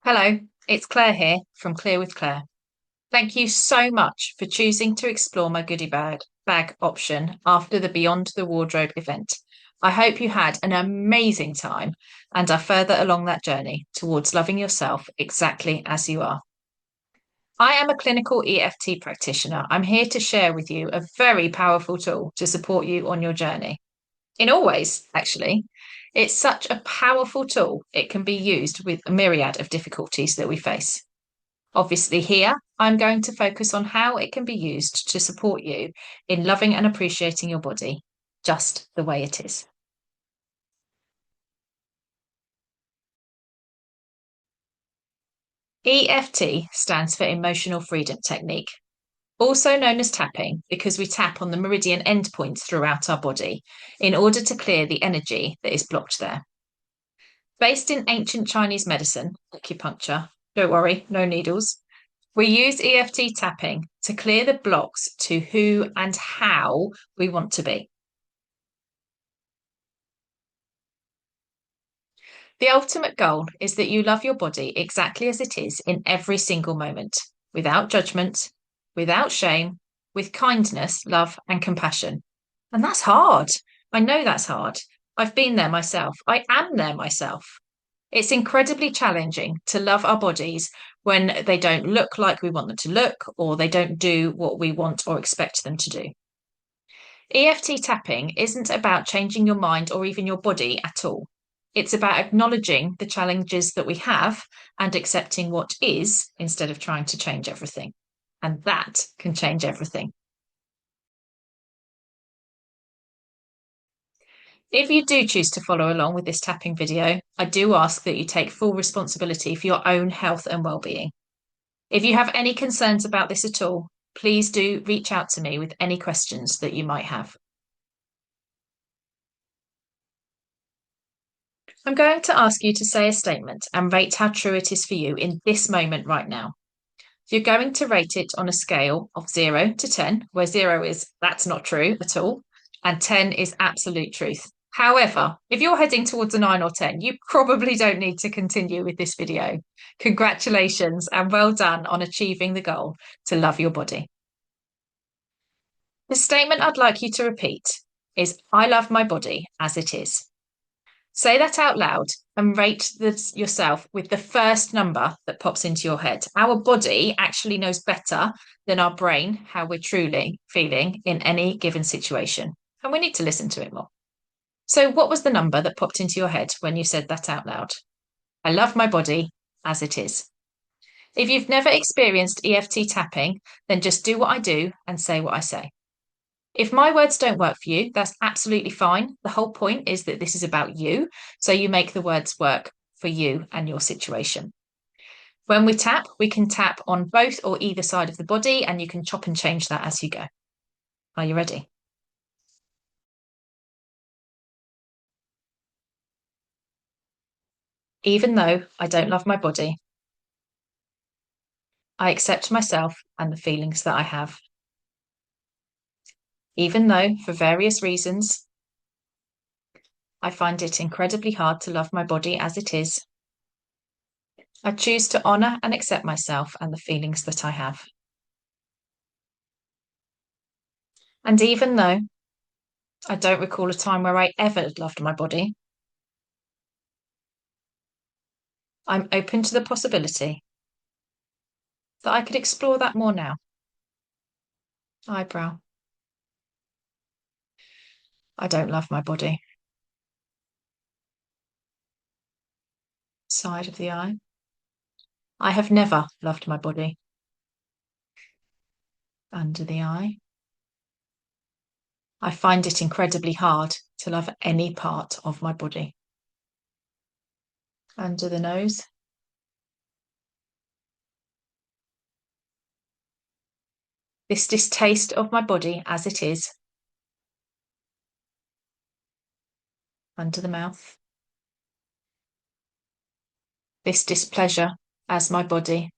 Hello, it's Claire here from Clear with Claire. Thank you so much for choosing to explore my goodie bag option after the Beyond the Wardrobe event. I hope you had an amazing time and are further along that journey towards loving yourself exactly as you are. I am a clinical EFT practitioner. I'm here to share with you a very powerful tool to support you on your journey. In all ways, actually. It's such a powerful tool. It can be used with a myriad of difficulties that we face. Obviously, here I'm going to focus on how it can be used to support you in loving and appreciating your body just the way it is. EFT stands for Emotional Freedom Technique, also known as tapping because we tap on the meridian endpoints throughout our body in order to clear the energy that is blocked there. Based in ancient Chinese medicine, acupuncture, don't worry, no needles, we use EFT tapping to clear the blocks to who and how we want to be. The ultimate goal is that you love your body exactly as it is in every single moment, without judgment, without shame, with kindness, love, and compassion. And that's hard. I know that's hard. I've been there myself. I am there myself. It's incredibly challenging to love our bodies when they don't look like we want them to look or they don't do what we want or expect them to do. EFT tapping isn't about changing your mind or even your body at all. It's about acknowledging the challenges that we have and accepting what is instead of trying to change everything. And that can change everything. If you do choose to follow along with this tapping video, I do ask that you take full responsibility for your own health and well-being. If you have any concerns about this at all, please do reach out to me with any questions that you might have. I'm going to ask you to say a statement and rate how true it is for you in this moment right now. You're going to rate it on a scale of 0 to 10, where 0 is that's not true at all, and 10 is absolute truth. However, if you're heading towards a 9 or 10, you probably don't need to continue with this video. Congratulations and well done on achieving the goal to love your body. The statement I'd like you to repeat is I love my body as it is. Say that out loud and rate yourself with the first number that pops into your head. Our body actually knows better than our brain how we're truly feeling in any given situation. And we need to listen to it more. So, what was the number that popped into your head when you said that out loud? I love my body as it is. If you've never experienced EFT tapping, then just do what I do and say what I say. If my words don't work for you, that's absolutely fine. The whole point is that this is about you. So you make the words work for you and your situation. When we tap, we can tap on both or either side of the body, and you can chop and change that as you go. Are you ready? Even though I don't love my body, I accept myself and the feelings that I have. Even though, for various reasons, I find it incredibly hard to love my body as it is, I choose to honour and accept myself and the feelings that I have. And even though I don't recall a time where I ever loved my body, I'm open to the possibility that I could explore that more now. Eyebrow. I don't love my body. Side of the eye. I have never loved my body. Under the eye. I find it incredibly hard to love any part of my body. Under the nose. This distaste of my body as it is. Under the mouth. This displeasure as my body.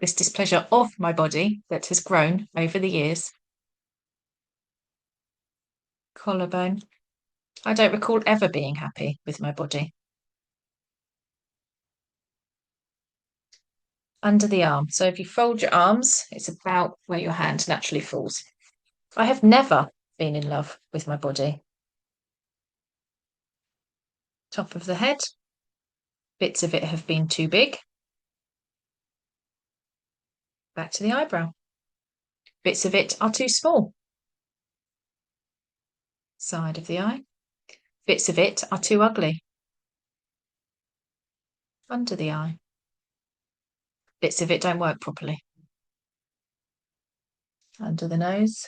This displeasure of my body that has grown over the years. Collarbone. I don't recall ever being happy with my body. under the arm. So if you fold your arms, it's about where your hand naturally falls. I have never been in love with my body. Top of the head. Bits of it have been too big. Back to the eyebrow. Bits of it are too small. Side of the eye. Bits of it are too ugly. Under the eye. Bits of it don't work properly. Under the nose.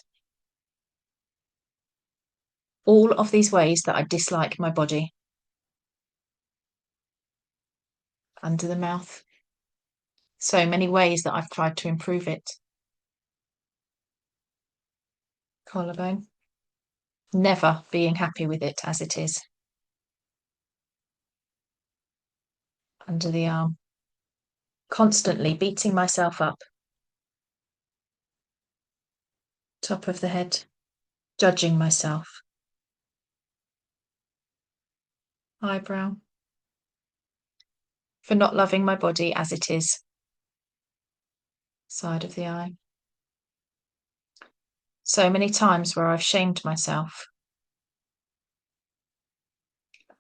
All of these ways that I dislike my body. Under the mouth. So many ways that I've tried to improve it. Collarbone. Never being happy with it as it is. Under the arm. Constantly beating myself up. Top of the head. Judging myself. Eyebrow. For not loving my body as it is. Side of the eye. So many times where I've shamed myself.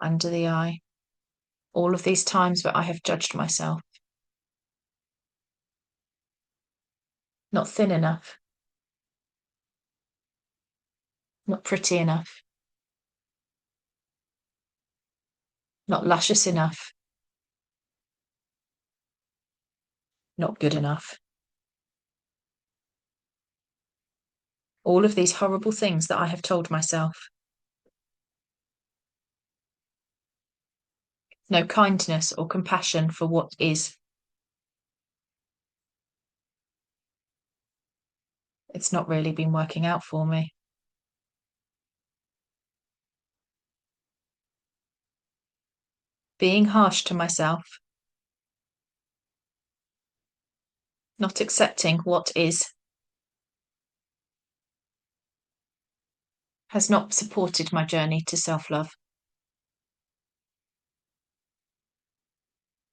Under the eye. All of these times where I have judged myself. Not thin enough. Not pretty enough. Not luscious enough. Not good enough. All of these horrible things that I have told myself. No kindness or compassion for what is. It's not really been working out for me. Being harsh to myself. Not accepting what is. Has not supported my journey to self-love.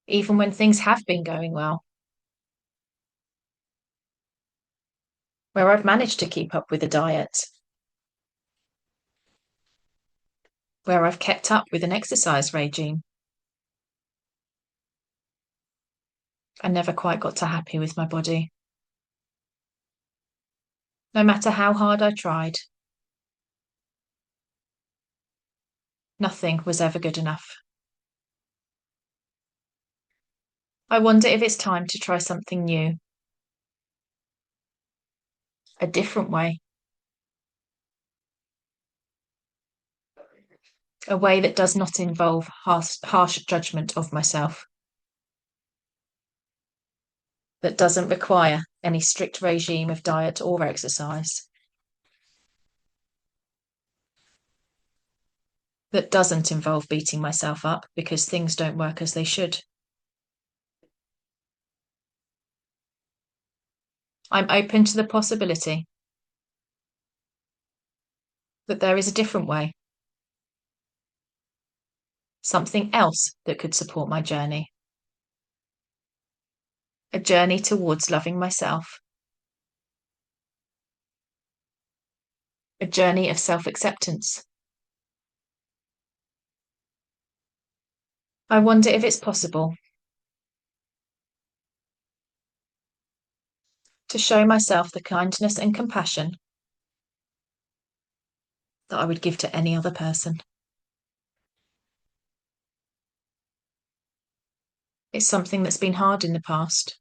Even when things have been going well. Where I've managed to keep up with a diet. Where I've kept up with an exercise regime. I never quite got to happy with my body. No matter how hard I tried. Nothing was ever good enough. I wonder if it's time to try something new. A different way. A way that does not involve harsh judgment of myself. That doesn't require any strict regime of diet or exercise. That doesn't involve beating myself up because things don't work as they should. I'm open to the possibility that there is a different way. Something else that could support my journey. A journey towards loving myself. A journey of self-acceptance. I wonder if it's possible to show myself the kindness and compassion that I would give to any other person. It's something that's been hard in the past.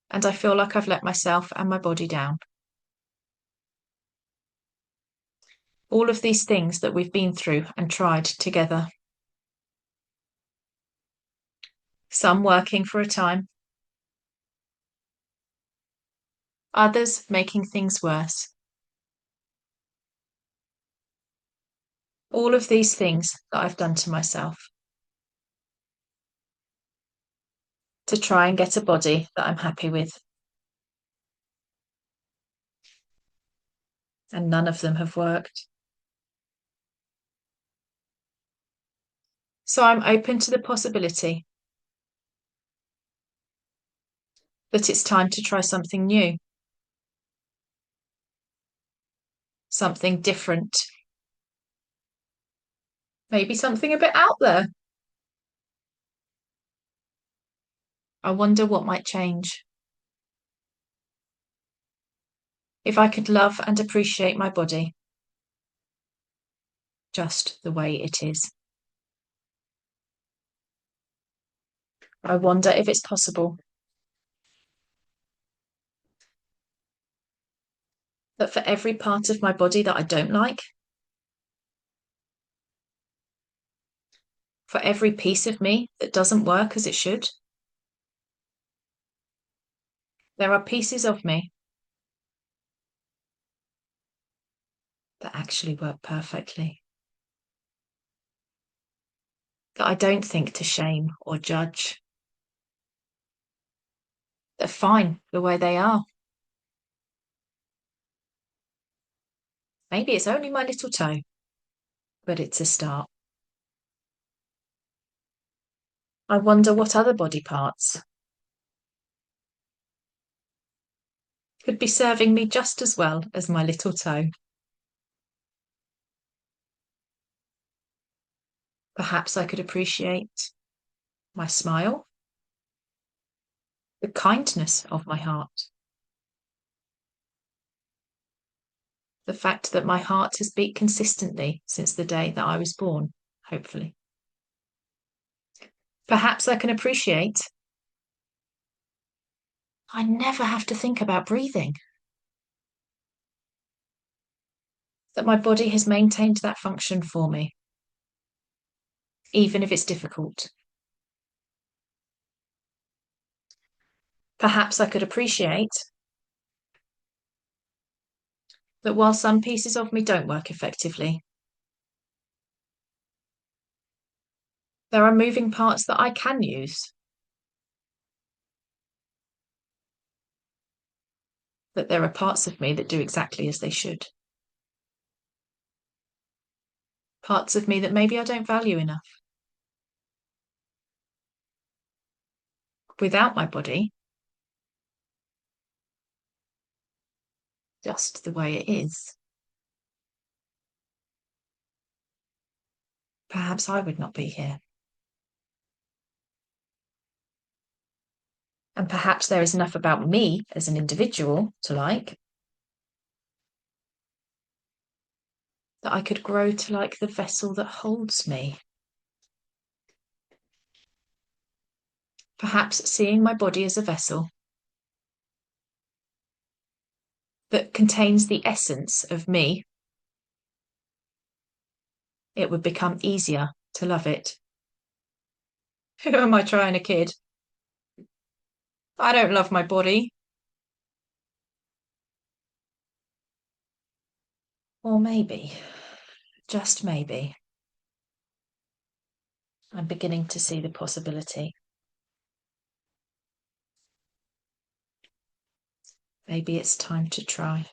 And I feel like I've let myself and my body down. All of these things that we've been through and tried together. Some working for a time. Others making things worse. All of these things that I've done to myself. To try and get a body that I'm happy with. And none of them have worked. So I'm open to the possibility that it's time to try something new, something different, maybe something a bit out there. I wonder what might change. If I could love and appreciate my body just the way it is. I wonder if it's possible that for every part of my body that I don't like, for every piece of me that doesn't work as it should, there are pieces of me that actually work perfectly, that I don't think to shame or judge. They're fine the way they are. Maybe it's only my little toe, but it's a start. I wonder what other body parts could be serving me just as well as my little toe. Perhaps I could appreciate my smile, the kindness of my heart, the fact that my heart has beat consistently since the day that I was born, hopefully. Perhaps I can appreciate I never have to think about breathing, that my body has maintained that function for me, even if it's difficult. Perhaps I could appreciate that while some pieces of me don't work effectively, there are moving parts that I can use, that there are parts of me that do exactly as they should. Parts of me that maybe I don't value enough. Without my body, just the way it is, perhaps I would not be here. And perhaps there is enough about me as an individual to like that I could grow to like the vessel that holds me. Perhaps seeing my body as a vessel that contains the essence of me, it would become easier to love it. Who am I trying to kid? I don't love my body. Or maybe, just maybe, I'm beginning to see the possibility. Maybe it's time to try.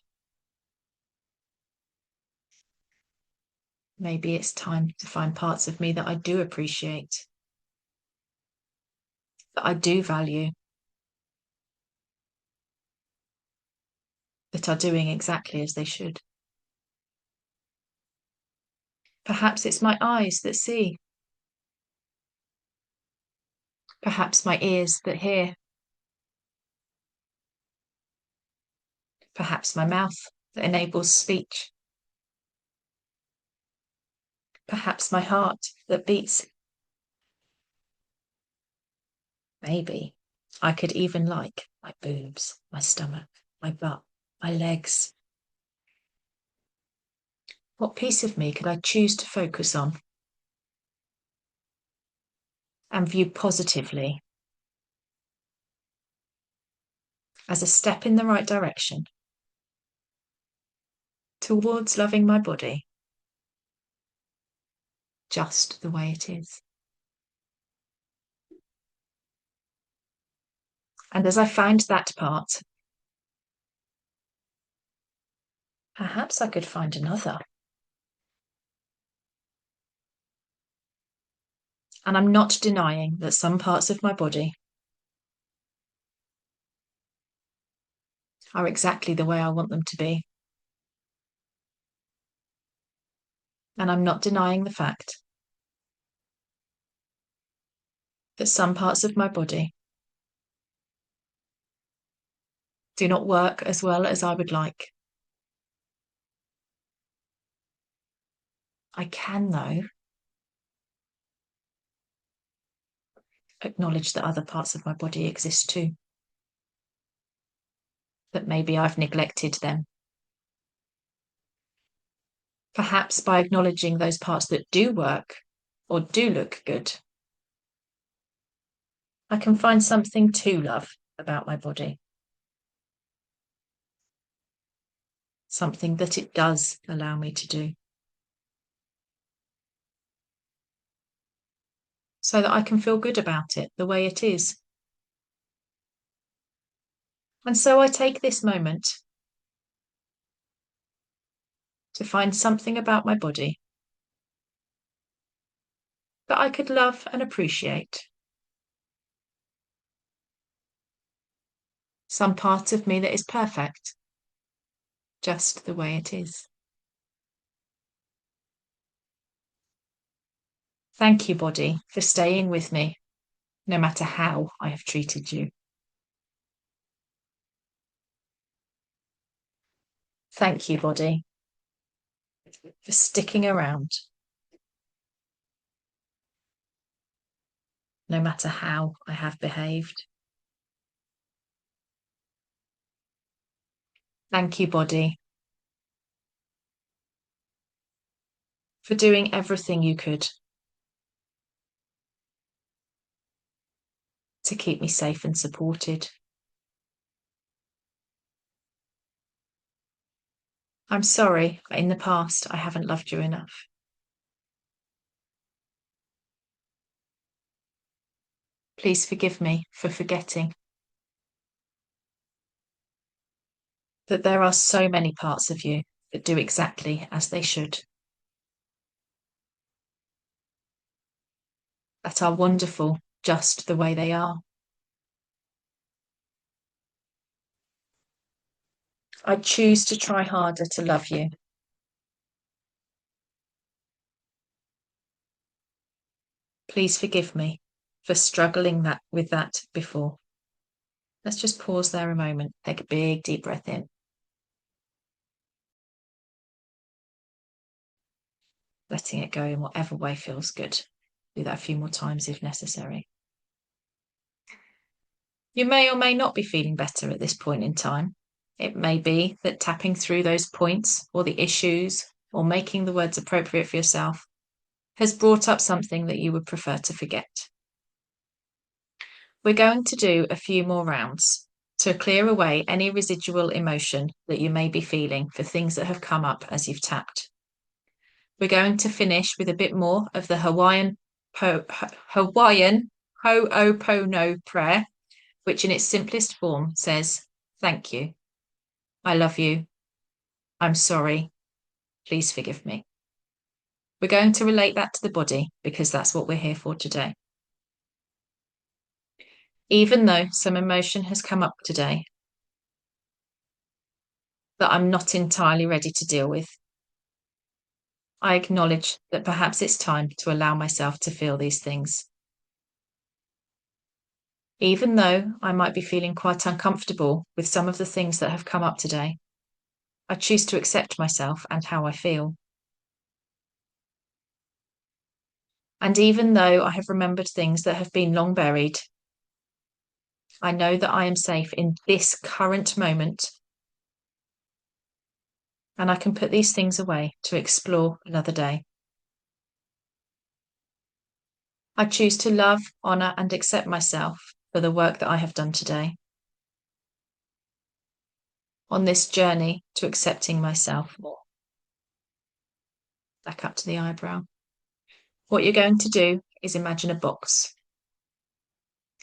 Maybe it's time to find parts of me that I do appreciate, that I do value, that are doing exactly as they should. Perhaps it's my eyes that see. Perhaps my ears that hear. Perhaps my mouth that enables speech. Perhaps my heart that beats. Maybe I could even like my boobs, my stomach, my butt, my legs. What piece of me could I choose to focus on and view positively as a step in the right direction towards loving my body just the way it is? And as I find that part, perhaps I could find another. And I'm not denying that some parts of my body are exactly the way I want them to be. And I'm not denying the fact that some parts of my body do not work as well as I would like. I can, though, acknowledge that other parts of my body exist too, that maybe I've neglected them. Perhaps by acknowledging those parts that do work or do look good, I can find something to love about my body. Something that it does allow me to do. So that I can feel good about it the way it is. And so I take this moment to find something about my body that I could love and appreciate. Some part of me that is perfect, just the way it is. Thank you, body, for staying with me, no matter how I have treated you. Thank you, body, for sticking around, no matter how I have behaved. Thank you, body, for doing everything you could to keep me safe and supported. I'm sorry, but in the past I haven't loved you enough. Please forgive me for forgetting that there are so many parts of you that do exactly as they should, that are wonderful just the way they are. I choose to try harder to love you. Please forgive me for struggling with that before. Let's just pause there a moment. Take a big, deep breath in. Letting it go in whatever way feels good. Do that a few more times if necessary. You may or may not be feeling better at this point in time. It may be that tapping through those points or the issues or making the words appropriate for yourself has brought up something that you would prefer to forget. We're going to do a few more rounds to clear away any residual emotion that you may be feeling for things that have come up as you've tapped. We're going to finish with a bit more of the Hawaiian Ho'opono prayer, which in its simplest form says, thank you, I love you, I'm sorry, please forgive me. We're going to relate that to the body because that's what we're here for today. Even though some emotion has come up today that I'm not entirely ready to deal with, I acknowledge that perhaps it's time to allow myself to feel these things. Even though I might be feeling quite uncomfortable with some of the things that have come up today, I choose to accept myself and how I feel. And even though I have remembered things that have been long buried, I know that I am safe in this current moment, and I can put these things away to explore another day. I choose to love, honour, and accept myself for the work that I have done today on this journey to accepting myself more. Back up to the eyebrow. What you're going to do is imagine a box.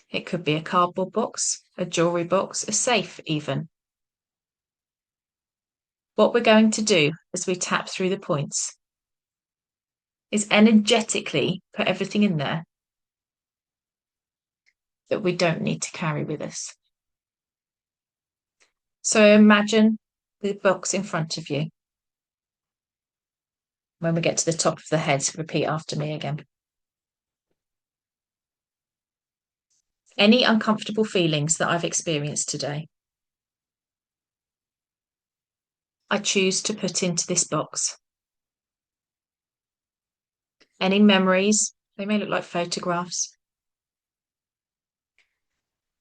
It could be a cardboard box, a jewellery box, a safe even. What we're going to do as we tap through the points is energetically put everything in there that we don't need to carry with us. So imagine the box in front of you. When we get to the top of the head, repeat after me again. Any uncomfortable feelings that I've experienced today, I choose to put into this box. Any memories, they may look like photographs,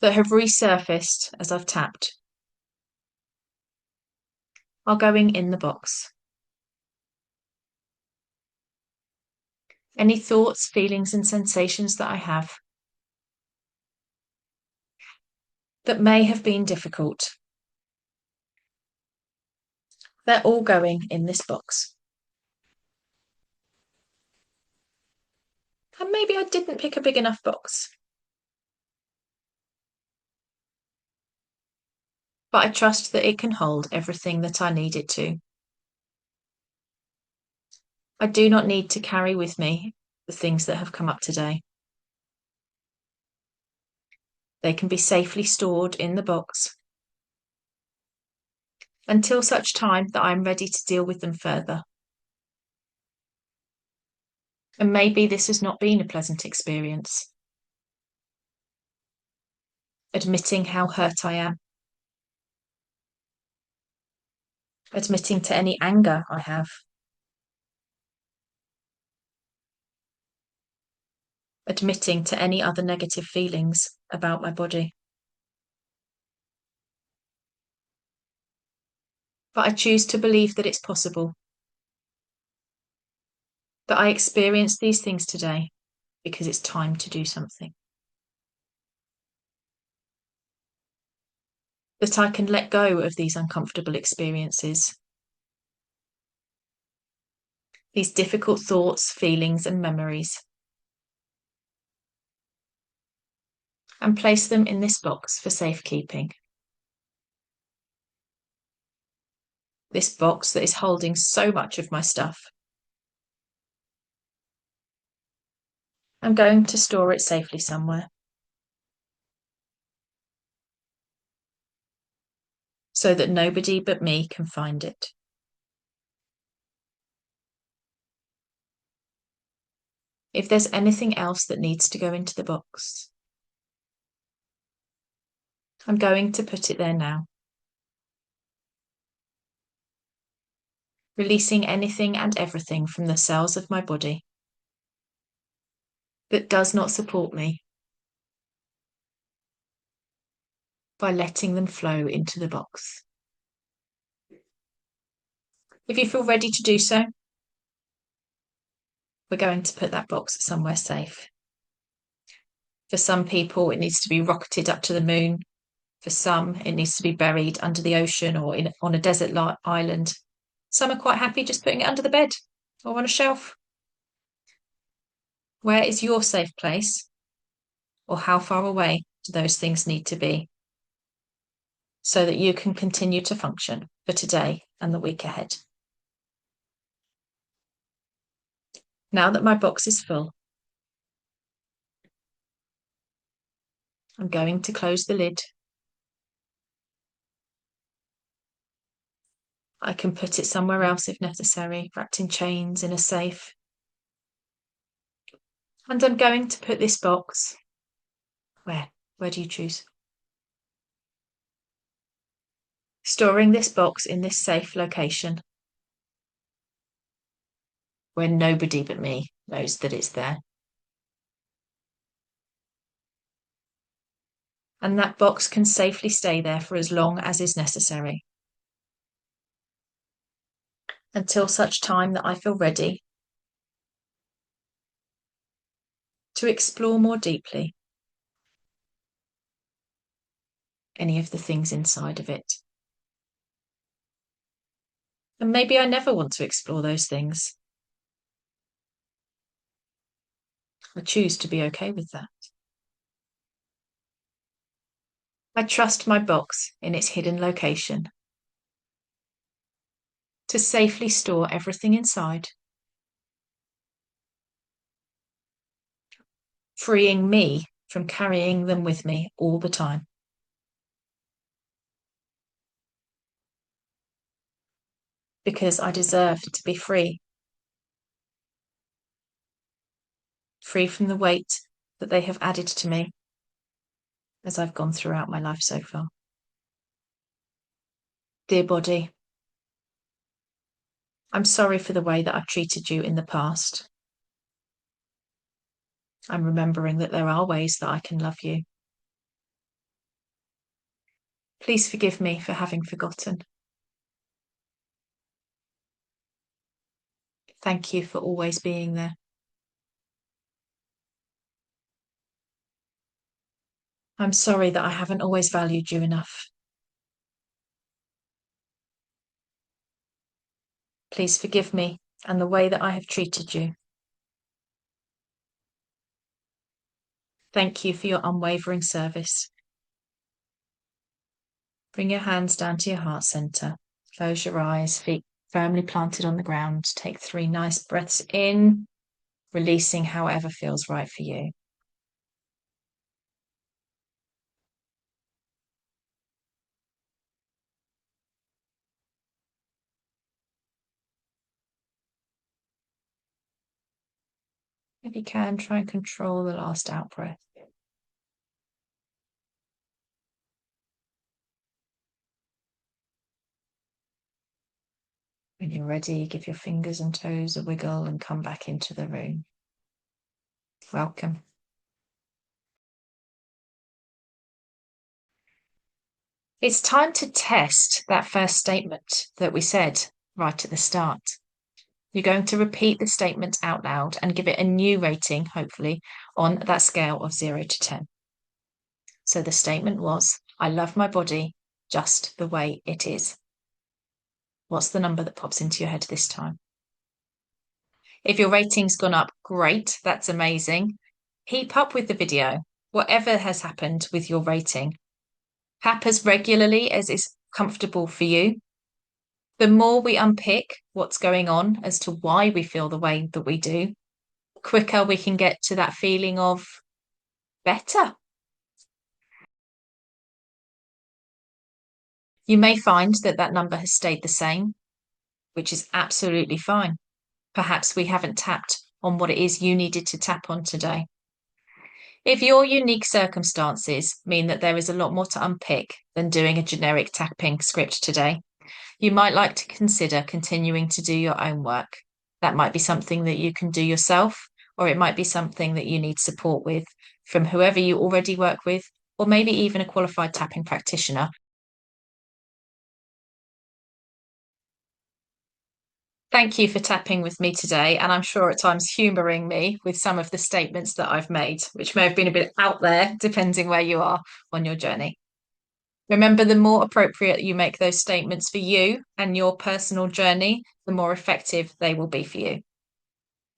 that have resurfaced as I've tapped, are going in the box. Any thoughts, feelings, and sensations that I have that may have been difficult, they're all going in this box. And maybe I didn't pick a big enough box, but I trust that it can hold everything that I need it to. I do not need to carry with me the things that have come up today. They can be safely stored in the box until such time that I'm ready to deal with them further. And maybe this has not been a pleasant experience. Admitting how hurt I am. Admitting to any anger I have. Admitting to any other negative feelings about my body. But I choose to believe that it's possible. That I experienced these things today because it's time to do something. That I can let go of these uncomfortable experiences. These difficult thoughts, feelings, and memories. And place them in this box for safekeeping. This box that is holding so much of my stuff. I'm going to store it safely somewhere. So that nobody but me can find it. If there's anything else that needs to go into the box, I'm going to put it there now. Releasing anything and everything from the cells of my body that does not support me by letting them flow into the box. If you feel ready to do so, we're going to put that box somewhere safe. For some people, it needs to be rocketed up to the moon. For some, it needs to be buried under the ocean or on a desert island. Some are quite happy just putting it under the bed or on a shelf. Where is your safe place? Or how far away do those things need to be so that you can continue to function for today and the week ahead? Now that my box is full, I'm going to close the lid. I can put it somewhere else if necessary, wrapped in chains in a safe. And I'm going to put this box, where do you choose? Storing this box in this safe location where nobody but me knows that it's there. And that box can safely stay there for as long as is necessary, until such time that I feel ready to explore more deeply any of the things inside of it. And maybe I never want to explore those things. I choose to be okay with that. I trust my box in its hidden location to safely store everything inside, freeing me from carrying them with me all the time. because I deserve to be free. Free from the weight that they have added to me as I've gone throughout my life so far. Dear body, I'm sorry for the way that I've treated you in the past. I'm remembering that there are ways that I can love you. Please forgive me for having forgotten. Thank you for always being there. I'm sorry that I haven't always valued you enough. Please forgive me and the way that I have treated you. Thank you for your unwavering service. Bring your hands down to your heart center. Close your eyes, feet firmly planted on the ground. Take 3 nice breaths in, releasing however feels right for you. If you can, try and control the last out breath. When you're ready, give your fingers and toes a wiggle and come back into the room. Welcome. It's time to test that first statement that we said right at the start. You're going to repeat the statement out loud and give it a new rating, hopefully, on that scale of 0 to 10. So the statement was, I love my body just the way it is. What's the number that pops into your head this time? If your rating's gone up, great, that's amazing. Keep up with the video, whatever has happened with your rating. Tap as regularly as is comfortable for you. The more we unpick what's going on as to why we feel the way that we do, the quicker we can get to that feeling of better. You may find that that number has stayed the same, which is absolutely fine. Perhaps we haven't tapped on what it is you needed to tap on today. If your unique circumstances mean that there is a lot more to unpick than doing a generic tapping script today, you might like to consider continuing to do your own work. That might be something that you can do yourself, or it might be something that you need support with from whoever you already work with, or maybe even a qualified tapping practitioner. Thank you for tapping with me today, and I'm sure at times humouring me with some of the statements that I've made, which may have been a bit out there, depending where you are on your journey. Remember, the more appropriate you make those statements for you and your personal journey, the more effective they will be for you.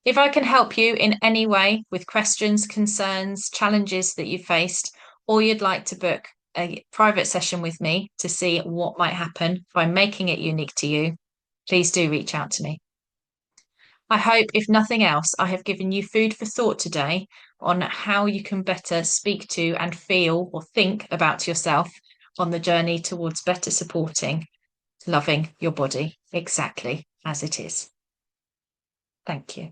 If I can help you in any way with questions, concerns, challenges that you've faced, or you'd like to book a private session with me to see what might happen by making it unique to you, please do reach out to me. I hope, if nothing else, I have given you food for thought today on how you can better speak to and feel or think about yourself on the journey towards better supporting, loving your body exactly as it is. Thank you.